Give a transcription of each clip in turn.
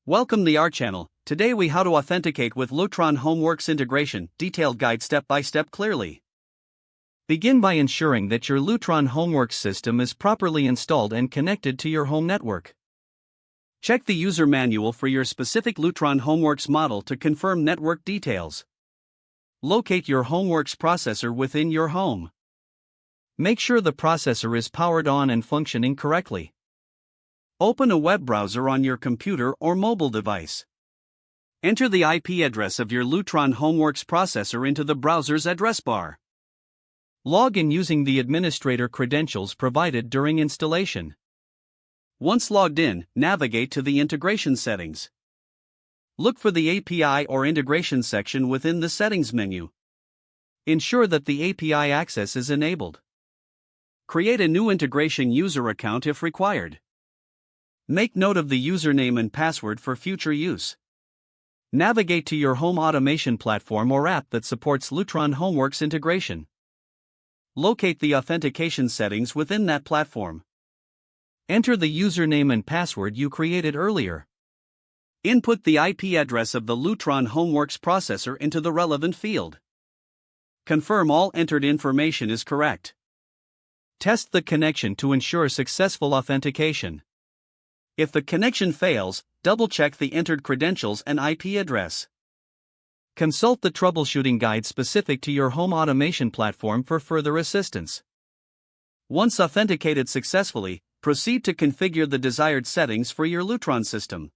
Welcome to our channel. Today we how to authenticate with Lutron HomeWorks integration, detailed guide step by step clearly. Begin by ensuring that your Lutron HomeWorks system is properly installed and connected to your home network. Check the user manual for your specific Lutron HomeWorks model to confirm network details. Locate your HomeWorks processor within your home. Make sure the processor is powered on and functioning correctly. Open a web browser on your computer or mobile device. Enter the IP address of your Lutron HomeWorks processor into the browser's address bar. Log in using the administrator credentials provided during installation. Once logged in, navigate to the integration settings. Look for the API or integration section within the settings menu. Ensure that the API access is enabled. Create a new integration user account if required. Make note of the username and password for future use. Navigate to your home automation platform or app that supports Lutron HomeWorks integration. Locate the authentication settings within that platform. Enter the username and password you created earlier. Input the IP address of the Lutron HomeWorks processor into the relevant field. Confirm all entered information is correct. Test the connection to ensure successful authentication. If the connection fails, double-check the entered credentials and IP address. Consult the troubleshooting guide specific to your home automation platform for further assistance. Once authenticated successfully, proceed to configure the desired settings for your Lutron system.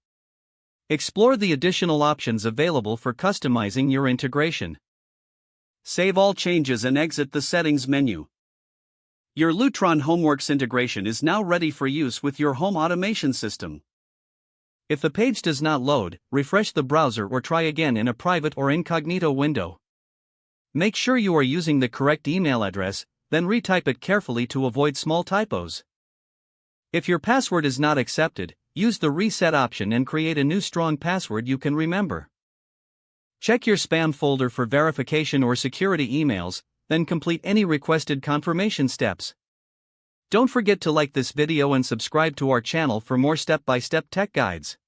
Explore the additional options available for customizing your integration. Save all changes and exit the settings menu. Your Lutron HomeWorks integration is now ready for use with your home automation system. If the page does not load, refresh the browser or try again in a private or incognito window. Make sure you are using the correct email address, then retype it carefully to avoid small typos. If your password is not accepted, use the reset option and create a new strong password you can remember. Check your spam folder for verification or security emails, then complete any requested confirmation steps. Don't forget to like this video and subscribe to our channel for more step-by-step tech guides.